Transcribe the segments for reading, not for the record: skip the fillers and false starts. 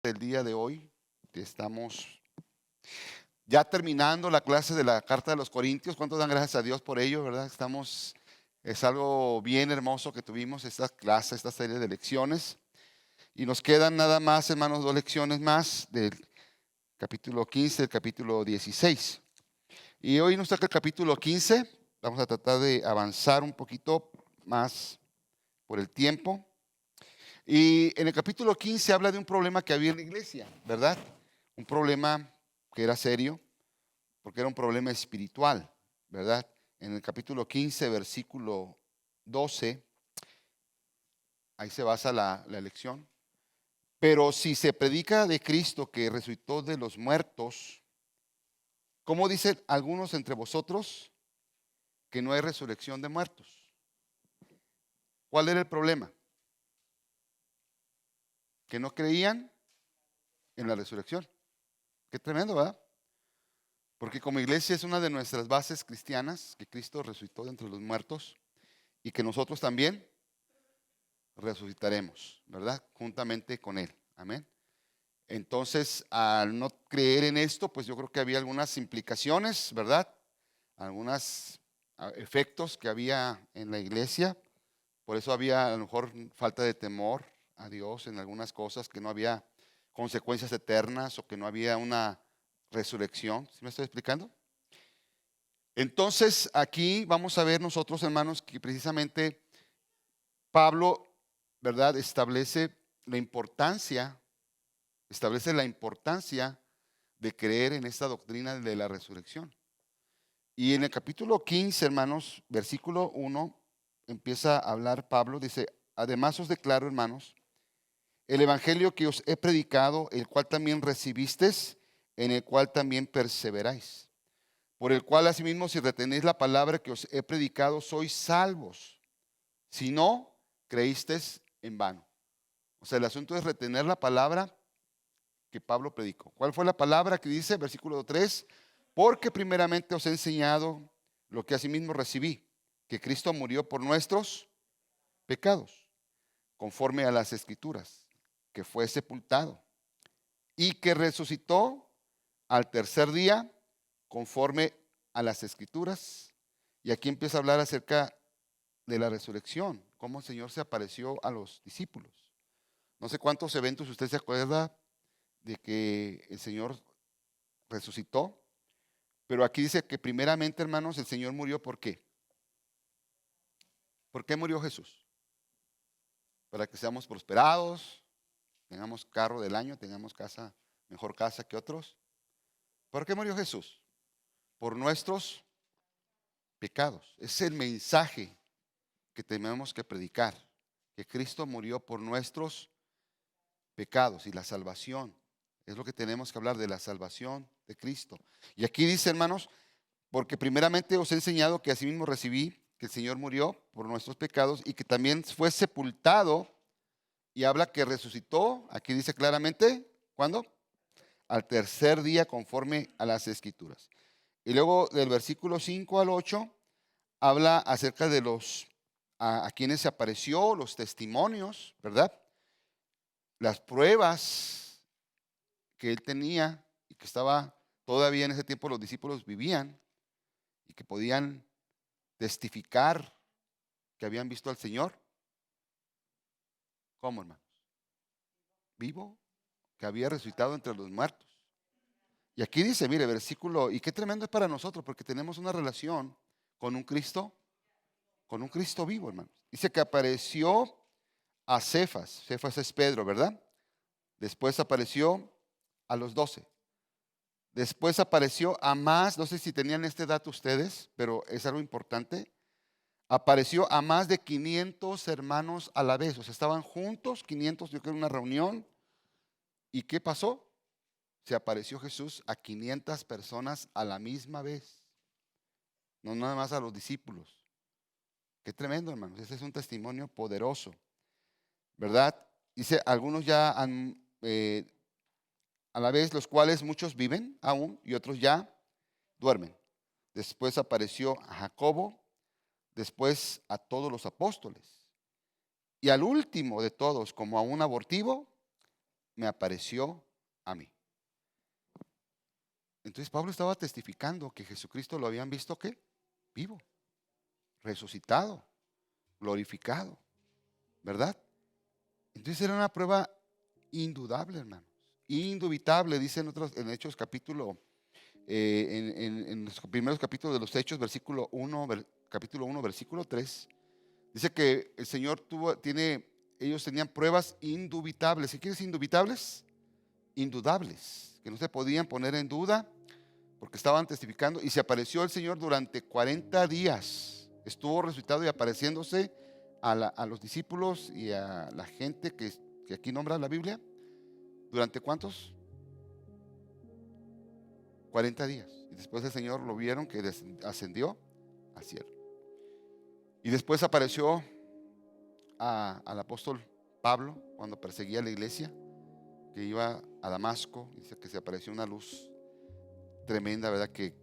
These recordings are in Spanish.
Del día de hoy. Estamos ya terminando la clase de la Carta de los Corintios. ¿Cuántos dan gracias a Dios por ello, verdad? Es algo bien hermoso que tuvimos esta clase, esta serie de lecciones. Y nos quedan nada más, hermanos, dos lecciones más del capítulo 15, del capítulo 16. Y hoy nos toca el capítulo 15. Vamos a tratar de avanzar un poquito más por el tiempo. Y en el capítulo 15 habla de un problema que había en la iglesia, ¿verdad? Un problema que era serio, porque era un problema espiritual, ¿verdad? En el capítulo 15, versículo 12, ahí se basa la lección. Pero si se predica de Cristo que resucitó de los muertos, ¿cómo dicen algunos entre vosotros que no hay resurrección de muertos? ¿Cuál era el problema? Que no creían en la resurrección. Qué tremendo, ¿verdad? Porque como iglesia es una de nuestras bases cristianas, que Cristo resucitó de entre los muertos y que nosotros también resucitaremos, ¿verdad? Juntamente con Él. Amén. Entonces, al no creer en esto, pues yo creo que había algunas implicaciones, ¿verdad? Algunos efectos que había en la iglesia. Por eso había a lo mejor falta de temor a Dios en algunas cosas, que no había consecuencias eternas o que no había una resurrección. ¿Sí me estoy explicando? Entonces, aquí vamos a ver nosotros, hermanos, que precisamente Pablo, ¿verdad? Establece la importancia de creer en esta doctrina de la resurrección. Y en el capítulo 15, hermanos, versículo 1, empieza a hablar Pablo, dice: además os declaro, hermanos, el evangelio que os he predicado, el cual también recibisteis, en el cual también perseveráis, por el cual asimismo si retenéis la palabra que os he predicado, sois salvos. Si no, creísteis en vano. O sea, el asunto es retener la palabra que Pablo predicó. ¿Cuál fue la palabra que dice? Versículo 3: porque primeramente os he enseñado lo que asimismo recibí, que Cristo murió por nuestros pecados, conforme a las Escrituras, que fue sepultado y que resucitó al tercer día, conforme a las Escrituras. Y aquí empieza a hablar acerca de la resurrección, cómo el Señor se apareció a los discípulos. No sé cuántos eventos usted se acuerda de que el Señor resucitó, pero aquí dice que primeramente, hermanos, el Señor murió. ¿Por qué? ¿Por qué murió Jesús? Para que seamos prosperados, tengamos carro del año, tengamos casa, mejor casa que otros. ¿Por qué murió Jesús? Por nuestros pecados. Es el mensaje que tenemos que predicar, que Cristo murió por nuestros pecados y la salvación. Es lo que tenemos que hablar, de la salvación de Cristo. Y aquí dice, hermanos, porque primeramente os he enseñado que asimismo recibí que el Señor murió por nuestros pecados y que también fue sepultado, y habla que resucitó. Aquí dice claramente, ¿cuándo? Al tercer día, conforme a las Escrituras. Y luego del versículo 5 al 8 habla acerca de a quienes se apareció, los testimonios, ¿verdad? Las pruebas que él tenía y que estaba todavía en ese tiempo los discípulos vivían y que podían testificar que habían visto al Señor. ¿Cómo, hermanos? Vivo, que había resucitado entre los muertos. Y aquí dice, mire, versículo, y qué tremendo es para nosotros, porque tenemos una relación con con un Cristo vivo, hermanos. Dice que apareció a Cefas. Cefas es Pedro, ¿verdad? Después apareció a los 12. Después apareció a más, no sé si tenían este dato ustedes, pero es algo importante. Apareció a más de 500 hermanos a la vez. O sea, estaban juntos, 500, yo creo, en una reunión. ¿Y qué pasó? Se apareció Jesús a 500 personas a la misma vez. No nada más a los discípulos. Qué tremendo, hermanos. Ese es un testimonio poderoso, ¿verdad? Dice, algunos ya han, a la vez, los cuales muchos viven aún y otros ya duermen. Después apareció a Jacobo, después a todos los apóstoles. Y al último de todos, como a un abortivo, me apareció a mí. Entonces Pablo estaba testificando que Jesucristo lo habían visto ¿qué? Vivo, resucitado, glorificado, ¿verdad? Entonces era una prueba indudable, hermanos, indubitable, dice en Hechos capítulo, en los primeros capítulos de los Hechos, capítulo 1, versículo 3, dice que el Señor ellos tenían pruebas indubitables. ¿Qué quiere decir indubitables? Indudables, que no se podían poner en duda porque estaban testificando. Y se apareció el Señor durante 40 días. Estuvo resucitado y apareciéndose a los discípulos y a la gente que aquí nombra la Biblia. ¿Durante cuántos? 40 días. Y después el Señor lo vieron que ascendió al cielo. Y después apareció al apóstol Pablo cuando perseguía a la iglesia, que iba a Damasco. Dice que se apareció una luz tremenda, ¿verdad? Que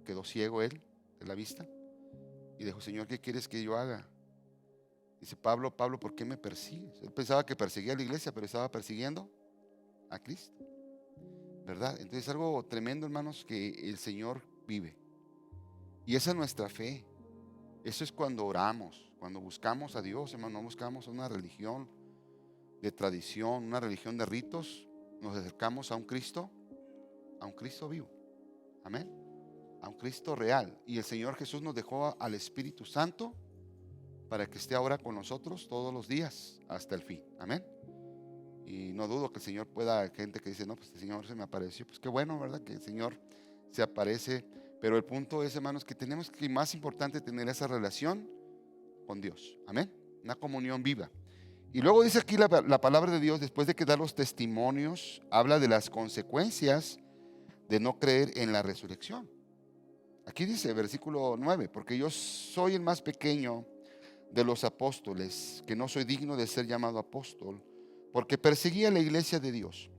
quedó ciego él de la vista y dijo: Señor, ¿qué quieres que yo haga? Dice Pablo, ¿por qué me persigues? Él pensaba que perseguía a la iglesia, pero estaba persiguiendo a Cristo, ¿verdad? Entonces es algo tremendo, hermanos, que el Señor vive. Y esa es nuestra fe. Eso es cuando oramos, cuando buscamos a Dios, hermano. No buscamos una religión de tradición, una religión de ritos. Nos acercamos a un Cristo vivo. Amén. A un Cristo real. Y el Señor Jesús nos dejó al Espíritu Santo para que esté ahora con nosotros todos los días hasta el fin. Amén. Y no dudo que el Señor pueda, gente que dice: no, pues el Señor se me apareció. Pues qué bueno, ¿verdad? Que el Señor se aparece. Pero el punto es, hermanos, que tenemos que, más importante, tener esa relación con Dios. Amén. Una comunión viva. Y luego dice aquí la palabra de Dios, después de que da los testimonios, habla de las consecuencias de no creer en la resurrección. Aquí dice, versículo 9: porque yo soy el más pequeño de los apóstoles, que no soy digno de ser llamado apóstol, porque perseguía la iglesia de Dios.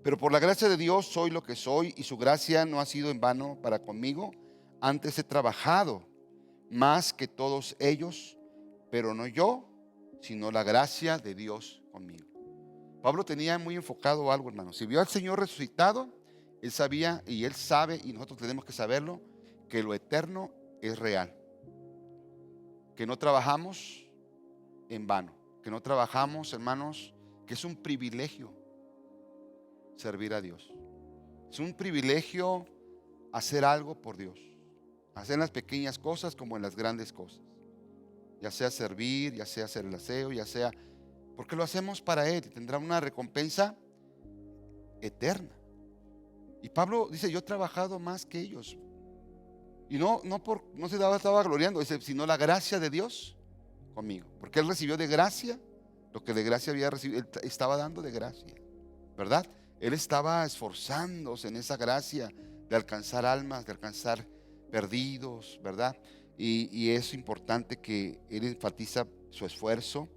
Pero por la gracia de Dios soy lo que soy, y su gracia no ha sido en vano para conmigo. Antes he trabajado más que todos ellos, pero no yo, sino la gracia de Dios conmigo. Pablo tenía muy enfocado algo, hermano. Si vio al Señor resucitado, él sabía, y él sabe, y nosotros tenemos que saberlo, que lo eterno es real. Que no trabajamos en vano. Que no trabajamos, hermanos, que es un privilegio servir a Dios. Es un privilegio hacer algo por Dios. Hacer las pequeñas cosas como en las grandes cosas. Ya sea servir, ya sea hacer el aseo, ya sea, porque lo hacemos para Él y tendrá una recompensa eterna. Y Pablo dice: yo he trabajado más que ellos. Y no se estaba gloriando, dice, sino la gracia de Dios conmigo. Porque él recibió de gracia lo que de gracia había recibido. Él estaba dando de gracia, ¿verdad? Él estaba esforzándose en esa gracia de alcanzar almas, de alcanzar perdidos, ¿verdad? Y es importante que él enfatiza su esfuerzo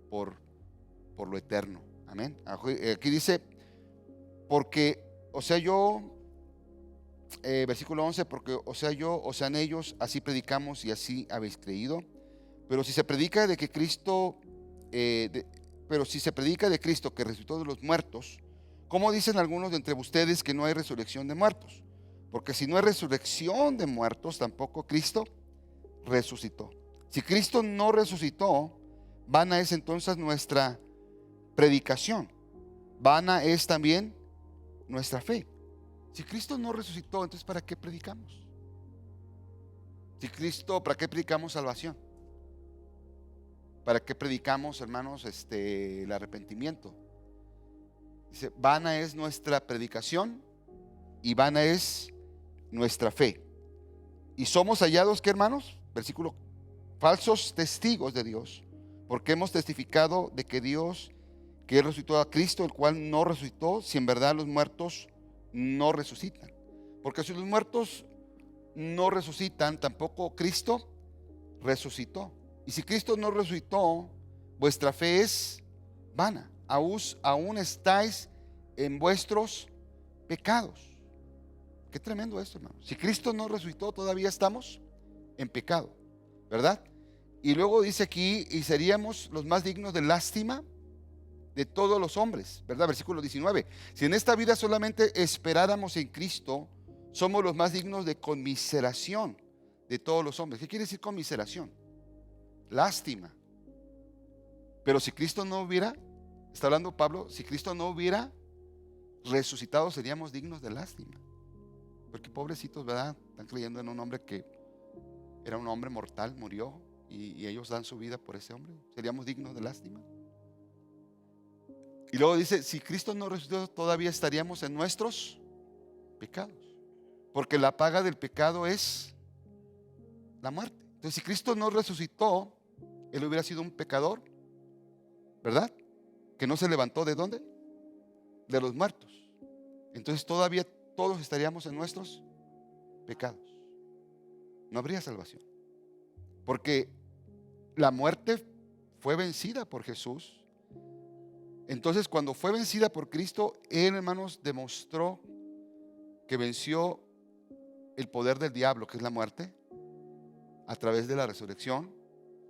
por lo eterno. Amén. Aquí dice: porque, o sea, yo, versículo 11, porque, o sea, yo, o sean ellos, así predicamos y así habéis creído. Pero si se predica de que Cristo, si se predica de Cristo que resucitó de los muertos, ¿cómo dicen algunos de entre ustedes que no hay resurrección de muertos? Porque si no hay resurrección de muertos, tampoco Cristo resucitó. Si Cristo no resucitó, vana es entonces nuestra predicación. Vana es también nuestra fe. Si Cristo no resucitó, entonces ¿para qué predicamos? ¿Para qué predicamos salvación? ¿Para qué predicamos, hermanos, el arrepentimiento? Dice: vana es nuestra predicación y vana es nuestra fe. Y somos hallados, ¿qué, hermanos? Versículo: falsos testigos de Dios, porque hemos testificado de que Dios, que Él resucitó a Cristo, el cual no resucitó, si en verdad los muertos no resucitan. Porque si los muertos no resucitan, tampoco Cristo resucitó. Y si Cristo no resucitó, vuestra fe es vana. Aún estáis en vuestros pecados. Qué tremendo esto, hermano. Si Cristo no resucitó, todavía estamos en pecado, ¿verdad? Y luego dice aquí: y seríamos los más dignos de lástima de todos los hombres, ¿verdad? Versículo 19. Si en esta vida solamente esperáramos en Cristo, somos los más dignos de conmiseración de todos los hombres. ¿Qué quiere decir conmiseración? Lástima. Pero si Cristo no hubiera, está hablando Pablo, si Cristo no hubiera resucitado, seríamos dignos de lástima. Porque pobrecitos, ¿verdad? Están creyendo en un hombre que era un hombre mortal, murió, y ellos dan su vida por ese hombre. Seríamos dignos de lástima. Y luego dice, si Cristo no resucitó, todavía estaríamos en nuestros pecados. Porque la paga del pecado es la muerte. Entonces, si Cristo no resucitó, Él hubiera sido un pecador, ¿verdad? Que no se levantó ¿de dónde? De los muertos. Entonces todavía todos estaríamos en nuestros pecados. No habría salvación. Porque la muerte fue vencida por Jesús. Entonces cuando fue vencida por Cristo, Él, hermanos, demostró que venció el poder del diablo, que es la muerte, a través de la resurrección.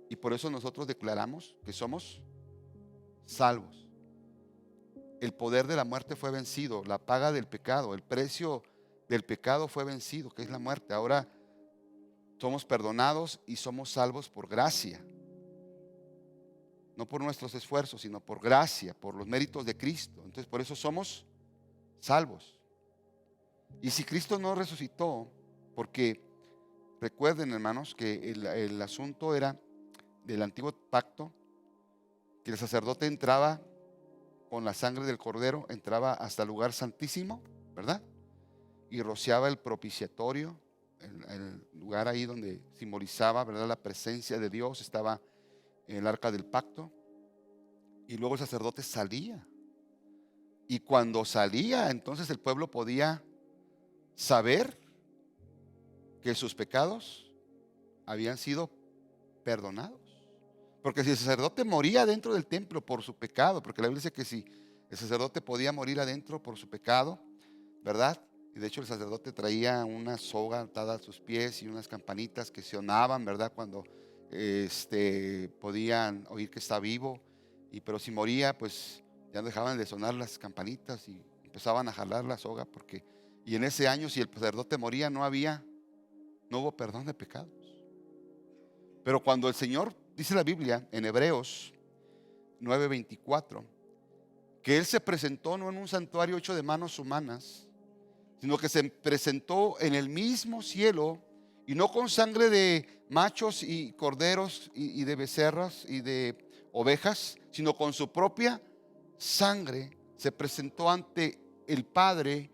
Y por eso nosotros declaramos que somos salvos. El poder de la muerte fue vencido, la paga del pecado, el precio del pecado fue vencido, que es la muerte. Ahora somos perdonados y somos salvos por gracia. No por nuestros esfuerzos, sino por gracia, por los méritos de Cristo. Entonces por eso somos salvos. Y si Cristo no resucitó, porque recuerden, hermanos, que el asunto era del antiguo pacto, que el sacerdote entraba con la sangre del cordero, entraba hasta el lugar santísimo, ¿verdad? Y rociaba el propiciatorio, el lugar ahí donde simbolizaba, ¿verdad?, la presencia de Dios, estaba en el arca del pacto. Y luego el sacerdote salía. Y cuando salía, entonces el pueblo podía saber que sus pecados habían sido perdonados. Porque si el sacerdote moría dentro del templo por su pecado, porque la Biblia dice que si el sacerdote podía morir adentro por su pecado, ¿verdad? Y de hecho el sacerdote traía una soga atada a sus pies y unas campanitas que sonaban, ¿verdad? Cuando podían oír que está vivo. Pero si moría, pues ya dejaban de sonar las campanitas y empezaban a jalar la soga, y en ese año, si el sacerdote moría, no hubo perdón de pecados. Pero cuando el Señor, dice la Biblia en Hebreos 9:24, que Él se presentó no en un santuario hecho de manos humanas, sino que se presentó en el mismo cielo, y no con sangre de machos y corderos y de becerras y de ovejas, sino con su propia sangre se presentó ante el Padre,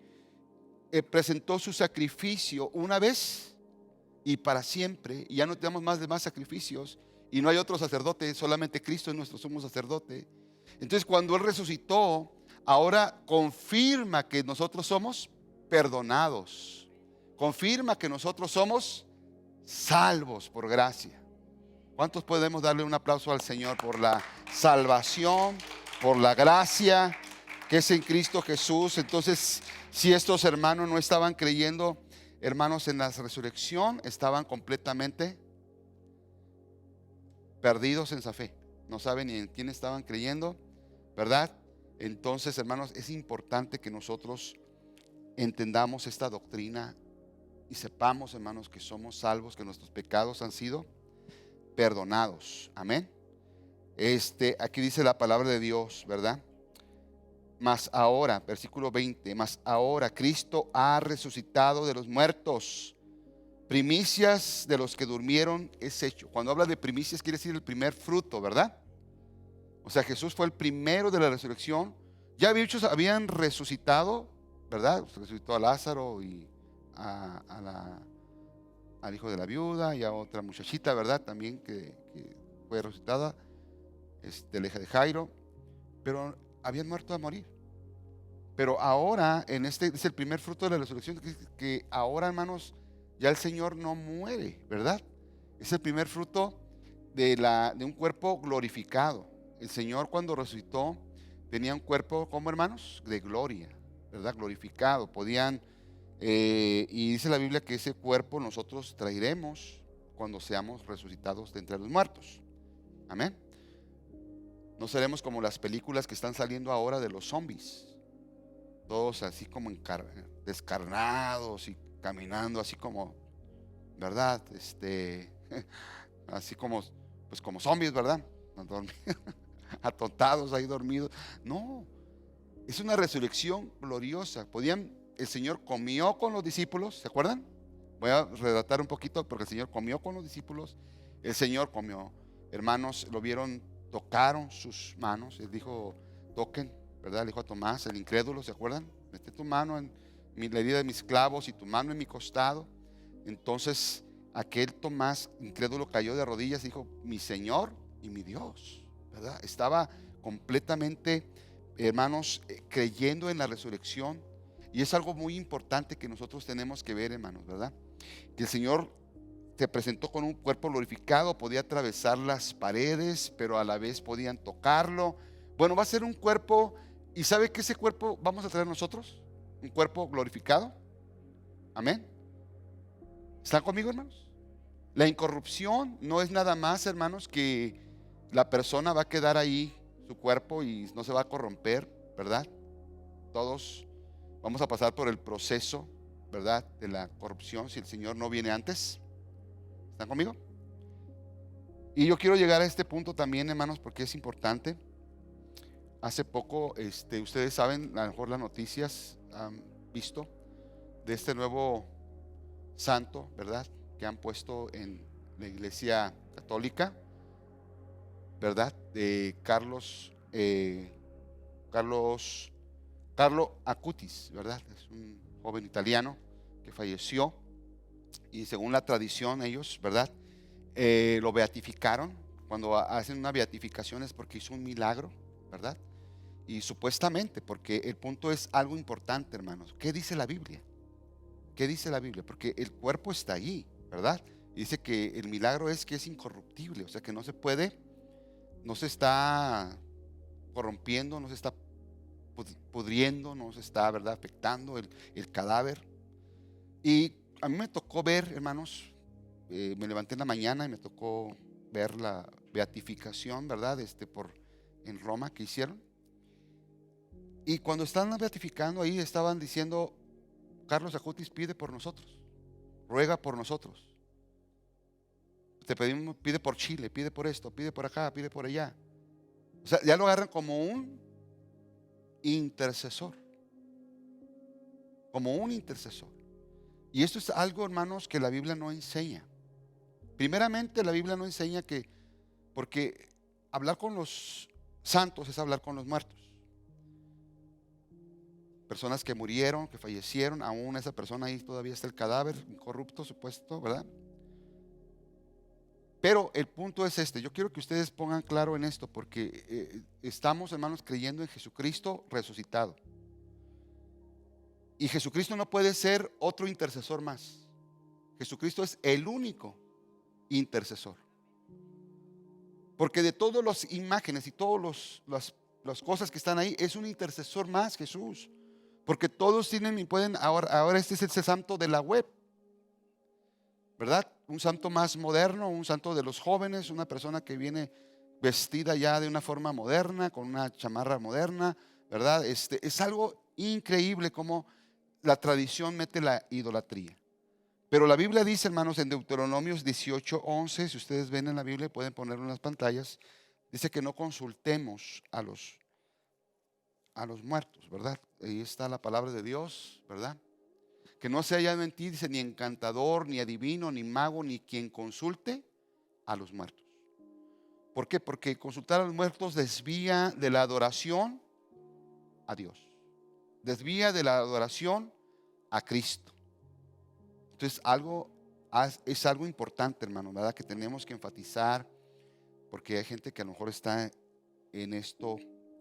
presentó su sacrificio una vez y para siempre, y ya no tenemos más sacrificios, y no hay otro sacerdote, solamente Cristo es nuestro sumo sacerdote. Entonces cuando Él resucitó, ahora confirma que nosotros somos perdonados, confirma que nosotros somos salvos por gracia. ¿Cuántos podemos darle un aplauso al Señor por la salvación, por la gracia que es en Cristo Jesús? Entonces, si estos hermanos no estaban creyendo, hermanos, en la resurrección, estaban completamente perdidos en esa fe. No saben ni en quién estaban creyendo, ¿verdad? Entonces, hermanos, es importante que nosotros entendamos esta doctrina y sepamos, hermanos, que somos salvos, que nuestros pecados han sido perdonados. Amén. Aquí dice la palabra de Dios, ¿verdad? Mas ahora, versículo 20, mas ahora Cristo ha resucitado de los muertos, primicias de los que durmieron es hecho. Cuando habla de primicias quiere decir el primer fruto, ¿verdad? O sea, Jesús fue el primero de la resurrección. Ya muchos habían resucitado, ¿verdad? Resucitó a Lázaro y al hijo de la viuda y a otra muchachita, ¿verdad? También que fue resucitada, la hija de Jairo, pero habían muerto a morir. Pero ahora, es el primer fruto de la resurrección, que ahora, hermanos, ya el Señor no muere, ¿verdad? Es el primer fruto de un cuerpo glorificado. El Señor cuando resucitó tenía un cuerpo, ¿cómo, hermanos? De gloria, ¿verdad? Glorificado. Y dice la Biblia que ese cuerpo nosotros traeremos cuando seamos resucitados de entre los muertos. Amén. No seremos como las películas que están saliendo ahora de los zombies, todos así como descarnados y caminando así como, ¿verdad? Así como, pues como zombies, ¿verdad? Atontados ahí dormidos. No, es una resurrección gloriosa. El Señor comió con los discípulos, ¿se acuerdan? Voy a relatar un poquito porque el Señor comió con los discípulos. El Señor comió, hermanos, lo vieron, tocaron sus manos. Él dijo, toquen, ¿verdad? Le dijo a Tomás, el incrédulo, ¿se acuerdan? Mete tu mano en la herida de mis clavos y tu mano en mi costado. Entonces aquel Tomás incrédulo cayó de rodillas y dijo, mi Señor y mi Dios, ¿verdad? Estaba completamente, hermanos, creyendo en la resurrección. Y es algo muy importante que nosotros tenemos que ver, hermanos, ¿verdad? Que el Señor se presentó con un cuerpo glorificado, podía atravesar las paredes, pero a la vez podían tocarlo. Bueno, va a ser un cuerpo, ¿y sabe que ese cuerpo vamos a traer nosotros? Un cuerpo glorificado. Amén. ¿Están conmigo, hermanos? La incorrupción no es nada más, hermanos, que la persona va a quedar ahí, su cuerpo, y no se va a corromper, ¿verdad? Todos vamos a pasar por el proceso, ¿verdad?, de la corrupción si el Señor no viene antes. ¿Están conmigo? Y yo quiero llegar a este punto también, hermanos, porque es importante. Hace poco, ustedes saben, a lo mejor las noticias han visto de este nuevo santo, ¿verdad?, que han puesto en la iglesia católica, ¿verdad?, de Carlo Acutis, ¿verdad? Es un joven italiano que falleció y según la tradición ellos, ¿verdad?, lo beatificaron. Cuando hacen una beatificación es porque hizo un milagro, ¿verdad? Y supuestamente, porque el punto es algo importante, hermanos. ¿Qué dice la Biblia? ¿Qué dice la Biblia? Porque el cuerpo está allí, ¿verdad? Y dice que el milagro es que es incorruptible, o sea que no se puede, no se está corrompiendo, no se está pudriendo, no se está, ¿verdad?, afectando el cadáver. Y a mí me tocó ver, hermanos, me levanté en la mañana y me tocó ver la beatificación, ¿verdad?, en Roma que hicieron. Y cuando estaban beatificando ahí estaban diciendo, Carlos Acutis pide por nosotros, ruega por nosotros. Te pedimos, pide por Chile, pide por esto, pide por acá, pide por allá. O sea, ya lo agarran como un intercesor, como un intercesor. Y esto es algo, hermanos, que la Biblia no enseña. Primeramente, la Biblia no enseña que, porque hablar con los santos es hablar con los muertos. Personas que murieron, que fallecieron, aún esa persona ahí todavía está el cadáver incorrupto, supuesto, ¿verdad? Pero el punto es yo quiero que ustedes pongan claro en esto, porque estamos, hermanos, creyendo en Jesucristo resucitado. Y Jesucristo no puede ser otro intercesor más. Jesucristo es el único intercesor. Porque de todas las imágenes y todas las cosas que están ahí, es un intercesor más, Jesús. Porque todos tienen y pueden, ahora este es el santo de la web, ¿verdad? Un santo más moderno, un santo de los jóvenes, una persona que viene vestida ya de una forma moderna, con una chamarra moderna, ¿verdad? Es algo increíble como la tradición mete la idolatría. Pero la Biblia dice, hermanos, en Deuteronomios 18:11, si ustedes ven en la Biblia, pueden ponerlo en las pantallas, dice que no consultemos a los muertos, ¿verdad? Ahí está la palabra de Dios, ¿verdad? Que no se haya en ti, dice, ni encantador, ni adivino, ni mago, ni quien consulte a los muertos. ¿Por qué? Porque consultar a los muertos desvía de la adoración a Dios, desvía de la adoración a Cristo. Entonces es algo importante, hermano, ¿verdad?, que tenemos que enfatizar, porque hay gente que a lo mejor está en esto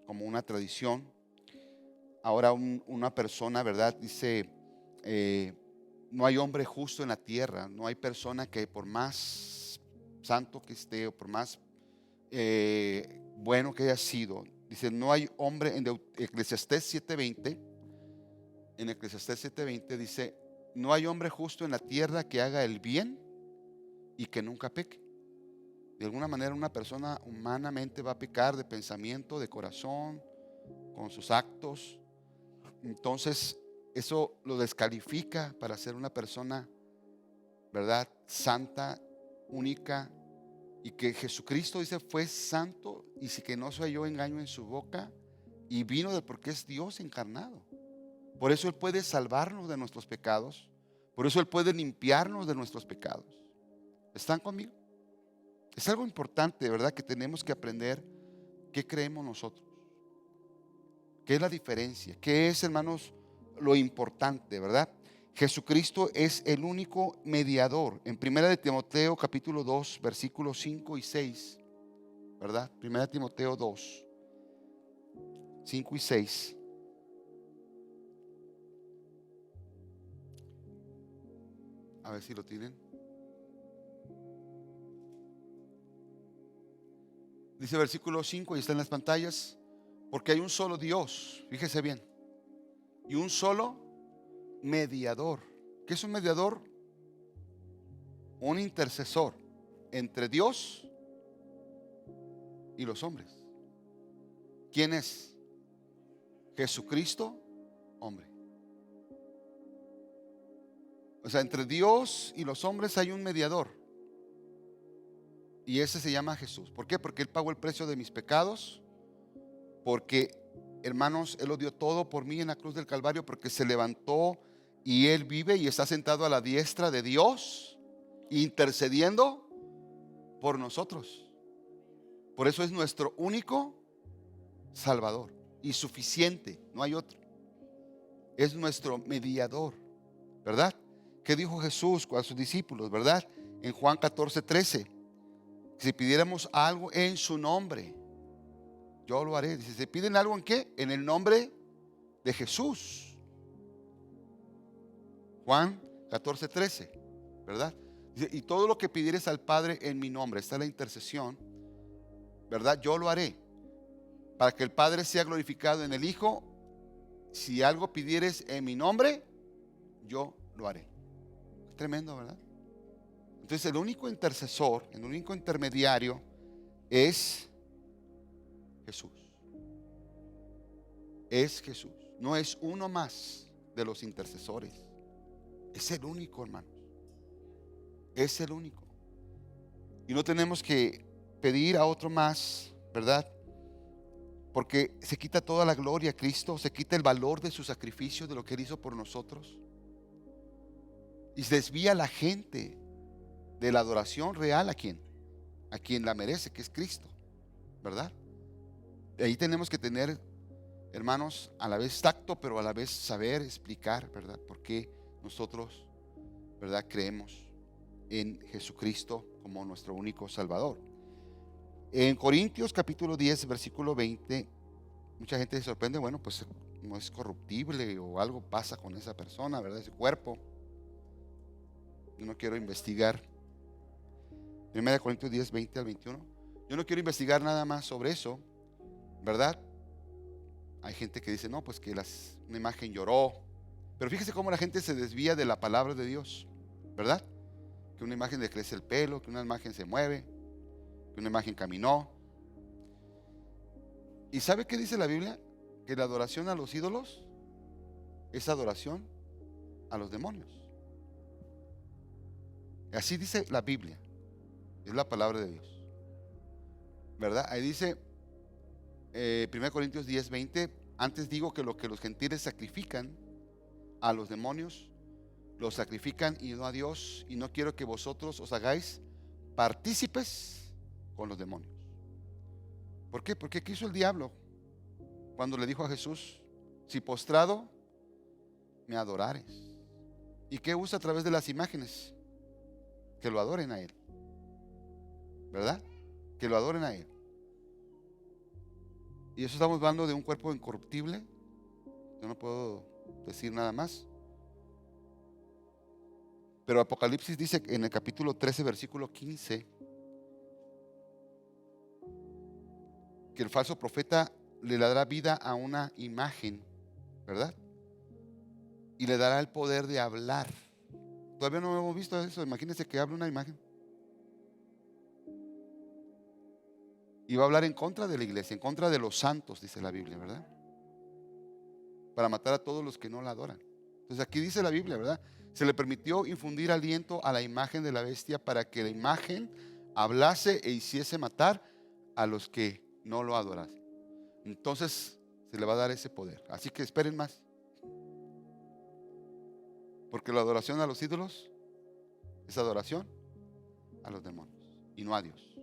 como una tradición. Ahora una persona, ¿verdad?, dice, no hay hombre justo en la tierra, no hay persona que por más santo que esté o por más bueno que haya sido, dice, no hay hombre, en Eclesiastés 7:20, dice, no hay hombre justo en la tierra que haga el bien y que nunca peque. De alguna manera una persona humanamente va a pecar de pensamiento, de corazón, con sus actos. Entonces eso lo descalifica para ser una persona, ¿verdad?, santa, única. Y que Jesucristo, dice, fue santo y si que no se halló engaño en su boca, y vino de porque es Dios encarnado. Por eso Él puede salvarnos de nuestros pecados. Por eso Él puede limpiarnos de nuestros pecados. ¿Están conmigo? Es algo importante, ¿verdad?, que tenemos que aprender. ¿Qué creemos nosotros? ¿Qué es la diferencia? ¿Qué es, hermanos, lo importante, verdad? Jesucristo es el único mediador. En 1 de Timoteo capítulo 2, versículos 5 y 6, ¿verdad? 1 Timoteo 2, 5 y 6. A ver si lo tienen. Dice versículo 5, y está en las pantallas. Porque hay un solo Dios, fíjese bien, y un solo mediador. ¿Qué es un mediador? Un intercesor entre Dios y los hombres. ¿Quién es? Jesucristo, hombre. O sea, entre Dios y los hombres hay un mediador. Y ese se llama Jesús. ¿Por qué? Porque Él pagó el precio de mis pecados. Porque, hermanos, Él lo dio todo por mí en la cruz del Calvario. Porque se levantó y Él vive y está sentado a la diestra de Dios, intercediendo por nosotros. Por eso es nuestro único Salvador y suficiente, no hay otro. Es nuestro mediador, ¿verdad? ¿Qué dijo Jesús a sus discípulos, verdad? En Juan 14:13, si pidiéramos algo en su nombre, yo lo haré. Dice, ¿se piden algo en qué? En el nombre de Jesús. Juan 14:13, ¿verdad? Dice, y todo lo que pidieres al Padre en mi nombre, está la intercesión, ¿verdad? Yo lo haré, para que el Padre sea glorificado en el Hijo. Si algo pidieres en mi nombre, yo lo haré. Es tremendo, ¿verdad? Entonces el único intercesor, el único intermediario es Jesús. Es Jesús. No es uno más de los intercesores. Es el único, hermanos. Es el único. Y no tenemos que pedir a otro más, ¿verdad? Porque se quita toda la gloria a Cristo, se quita el valor de su sacrificio, de lo que Él hizo por nosotros. Y se desvía la gente de la adoración real a quien la merece, que es Cristo, ¿verdad? De ahí tenemos que tener, hermanos, a la vez tacto, pero a la vez saber explicar, ¿verdad? Por qué nosotros, ¿verdad?, creemos en Jesucristo como nuestro único Salvador. En Corintios capítulo 10, versículo 20, mucha gente se sorprende, bueno, pues no es corruptible o algo pasa con esa persona, ¿verdad? Ese cuerpo. Yo no quiero investigar. 1 Corintios 10, 20 al 21. Yo no quiero investigar nada más sobre eso, ¿verdad? Hay gente que dice, no, pues que una imagen lloró. Pero fíjese cómo la gente se desvía de la palabra de Dios, ¿verdad? Que una imagen le crece el pelo, que una imagen se mueve, que una imagen caminó. ¿Y sabe qué dice la Biblia? Que la adoración a los ídolos es adoración a los demonios. Así dice la Biblia. Es la palabra de Dios, ¿verdad? Ahí dice 1 Corintios 10, 20. Antes digo que lo que los gentiles sacrifican a los demonios, los sacrifican y no a Dios. Y no quiero que vosotros os hagáis partícipes con los demonios. ¿Por qué? Porque ¿qué hizo el diablo cuando le dijo a Jesús, si postrado me adorares? ¿Y qué usa a través de las imágenes? Que lo adoren a Él, ¿verdad? Que lo adoren a Él. Y eso estamos hablando de un cuerpo incorruptible. Yo no puedo decir nada más. Pero Apocalipsis dice en el capítulo 13, versículo 15, que el falso profeta le dará vida a una imagen, ¿verdad? Y le dará el poder de hablar. Todavía no hemos visto eso. Imagínense que hable una imagen. Y va a hablar en contra de la iglesia, en contra de los santos, dice la Biblia, ¿verdad? Para matar a todos los que no la adoran. Entonces aquí dice la Biblia, ¿verdad? Se le permitió infundir aliento a la imagen de la bestia para que la imagen hablase e hiciese matar a los que no lo adorasen. Entonces se le va a dar ese poder. Así que esperen más. Porque la adoración a los ídolos es adoración a los demonios y no a Dios.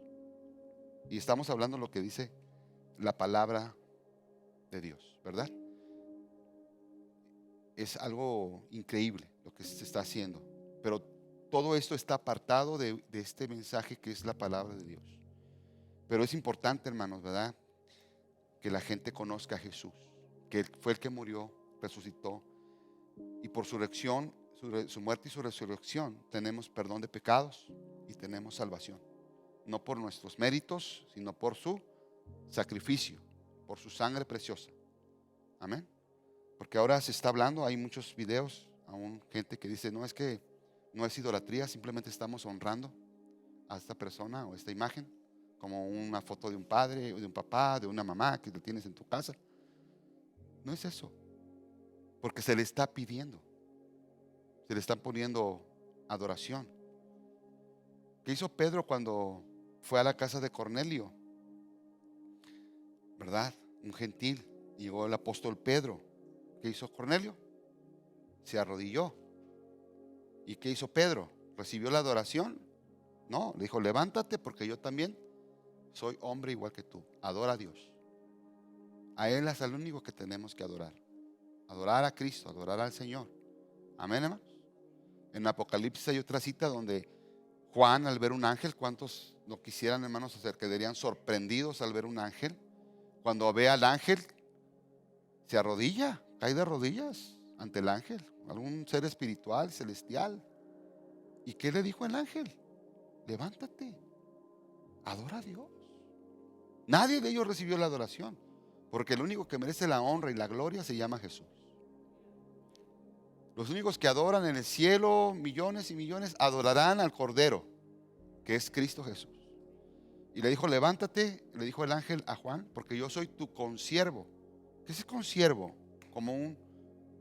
Y estamos hablando de lo que dice la palabra de Dios, ¿verdad? Es algo increíble lo que se está haciendo. Pero todo esto está apartado de este mensaje que es la palabra de Dios. Pero es importante, hermanos, ¿verdad? Que la gente conozca a Jesús, que fue el que murió, resucitó, y por su resurrección, su muerte y su resurrección, tenemos perdón de pecados y tenemos salvación. No por nuestros méritos, sino por su sacrificio, por su sangre preciosa. Amén. Porque ahora se está hablando, hay muchos videos, aún gente que dice, no, es que no es idolatría, simplemente estamos honrando a esta persona o esta imagen, como una foto de un padre o de un papá, de una mamá que lo tienes en tu casa. No es eso, porque se le está pidiendo, se le está poniendo adoración. ¿Qué hizo Pedro cuando fue a la casa de Cornelio? ¿Verdad? Un gentil. Llegó el apóstol Pedro. ¿Qué hizo Cornelio? Se arrodilló. ¿Y qué hizo Pedro? ¿Recibió la adoración? No, le dijo, levántate porque yo también soy hombre igual que tú. Adora a Dios. A Él es el único que tenemos que adorar. Adorar a Cristo, adorar al Señor. Amén, hermanos. En Apocalipsis hay otra cita donde Juan, al ver un ángel, ¿cuántos no quisieran, hermanos, se quedarían sorprendidos al ver un ángel? Cuando ve al ángel, se arrodilla, cae de rodillas ante el ángel, algún ser espiritual, celestial. ¿Y qué le dijo el ángel? Levántate, adora a Dios. Nadie de ellos recibió la adoración, porque el único que merece la honra y la gloria se llama Jesús. Los únicos que adoran en el cielo, millones y millones, adorarán al Cordero, que es Cristo Jesús. Y le dijo, levántate, le dijo el ángel a Juan, porque yo soy tu consiervo. ¿Qué es consiervo? Como un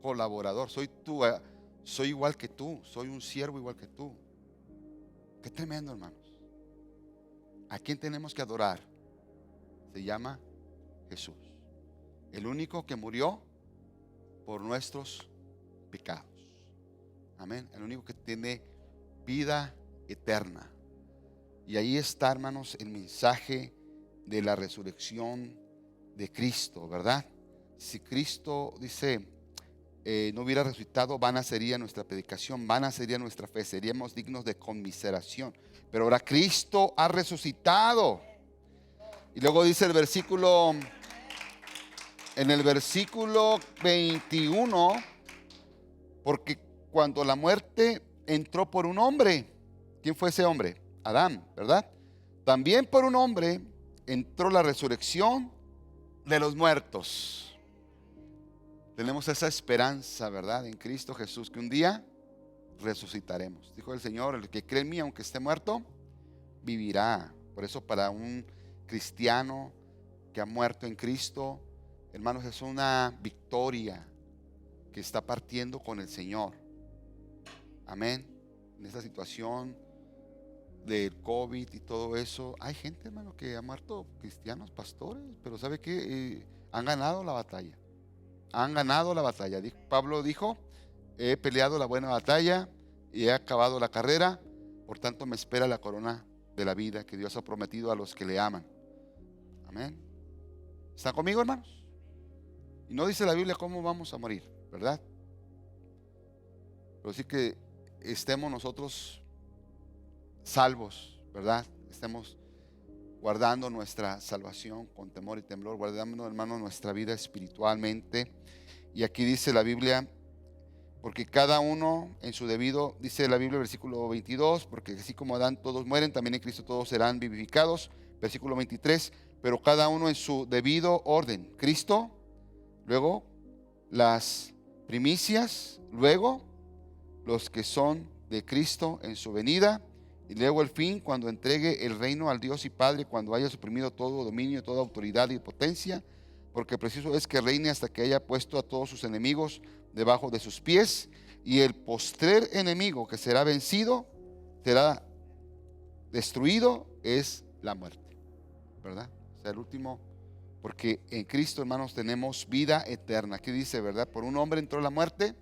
colaborador. Soy igual que tú, soy un siervo igual que tú. Qué tremendo, hermanos. ¿A quién tenemos que adorar? Se llama Jesús, el único que murió por nuestros pecados. Amén. El único que tiene vida eterna. Y ahí está, hermanos, el mensaje de la resurrección de Cristo, ¿verdad? Si Cristo, dice, no hubiera resucitado, vana sería nuestra predicación, vana sería nuestra fe, seríamos dignos de conmiseración. Pero ahora Cristo ha resucitado. Y luego dice el versículo, en el versículo 21, porque cuando la muerte entró por un hombre, ¿quién fue ese hombre? Adán, ¿verdad? También por un hombre entró la resurrección de los muertos. Tenemos esa esperanza, ¿verdad? En Cristo Jesús, que un día resucitaremos. Dijo el Señor, el que cree en mí, aunque esté muerto, vivirá. Por eso para un cristiano que ha muerto en Cristo, hermanos, es una victoria que está partiendo con el Señor. Amén. En esta situación del COVID y todo eso, hay gente, hermano, que ha muerto, cristianos, pastores, pero ¿sabe qué? Han ganado la batalla. Han ganado la batalla. Pablo dijo, he peleado la buena batalla y he acabado la carrera, por tanto me espera la corona de la vida que Dios ha prometido a los que le aman. Amén. ¿Están conmigo, hermanos? Y no dice la Biblia cómo vamos a morir, ¿verdad? Pero sí que estemos nosotros salvos, ¿verdad? Estemos guardando nuestra salvación con temor y temblor, guardando, hermano, nuestra vida espiritualmente. Y aquí dice la Biblia, porque cada uno en su debido, dice la Biblia, versículo 22, porque así como Adán todos mueren, también en Cristo todos serán vivificados. Versículo 23, pero cada uno en su debido orden. Cristo, luego las primicias, luego los que son de Cristo en su venida, Y luego el fin, cuando entregue el reino al Dios y Padre, cuando haya suprimido todo dominio, toda autoridad y potencia, porque preciso es que reine hasta que haya puesto a todos sus enemigos debajo de sus pies. Y el postrer enemigo que será vencido, será destruido, es la muerte, ¿verdad? O sea, el último, porque en Cristo, hermanos, tenemos vida eterna. Aquí dice, ¿verdad? Por un hombre entró la muerte,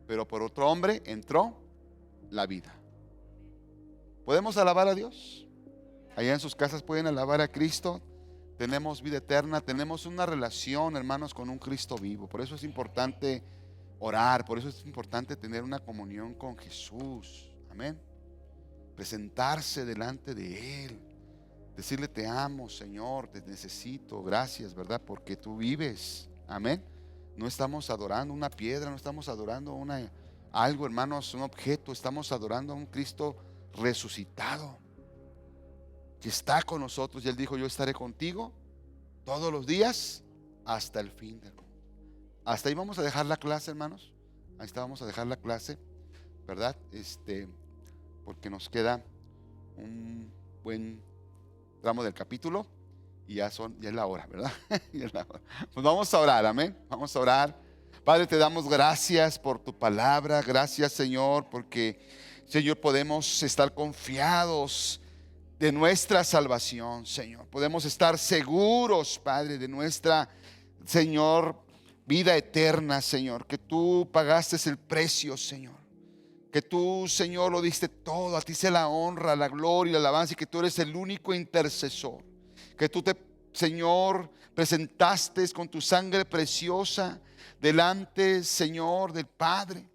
pero por otro hombre entró la vida. ¿Podemos alabar a Dios? Allá en sus casas pueden alabar a Cristo. Tenemos vida eterna, tenemos una relación, hermanos, con un Cristo vivo. Por eso es importante orar, por eso es importante tener una comunión con Jesús. Amén. Presentarse delante de Él, decirle: te amo, Señor, te necesito, gracias, ¿verdad? Porque tú vives. Amén. No estamos adorando una piedra, no estamos adorando algo, hermanos, un objeto. Estamos adorando a un Cristo resucitado, que está con nosotros. Y Él dijo: yo estaré contigo todos los días hasta el fin del mundo. Hasta ahí vamos a dejar la clase, hermanos. Ahí está, vamos a dejar la clase, ¿verdad? Porque nos queda un buen tramo del capítulo y ya es la hora, ¿verdad? Ya es la hora. Pues vamos a orar, amén. Vamos a orar. Padre, te damos gracias por tu palabra. Gracias, Señor, porque, Señor, podemos estar confiados de nuestra salvación, Señor. Podemos estar seguros, Padre, de nuestra, Señor, vida eterna, Señor. Que tú pagaste el precio, Señor. Que tú, Señor, lo diste todo. A ti sea la honra, la gloria y la alabanza. Y que tú eres el único intercesor. Que tú te, Señor, presentaste con tu sangre preciosa delante, Señor, del Padre.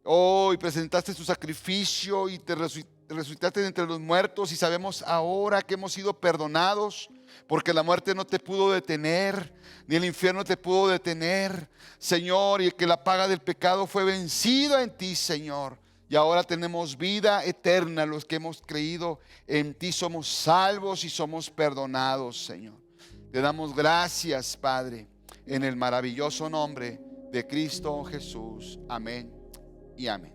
Oh, y presentaste tu sacrificio y te resucitaste de entre los muertos. Y sabemos ahora que hemos sido perdonados, porque la muerte no te pudo detener, ni el infierno te pudo detener, Señor. Y que la paga del pecado fue vencida en ti, Señor. Y ahora tenemos vida eterna. Los que hemos creído en ti somos salvos y somos perdonados, Señor. Te damos gracias, Padre, en el maravilloso nombre de Cristo Jesús. Amén y amén.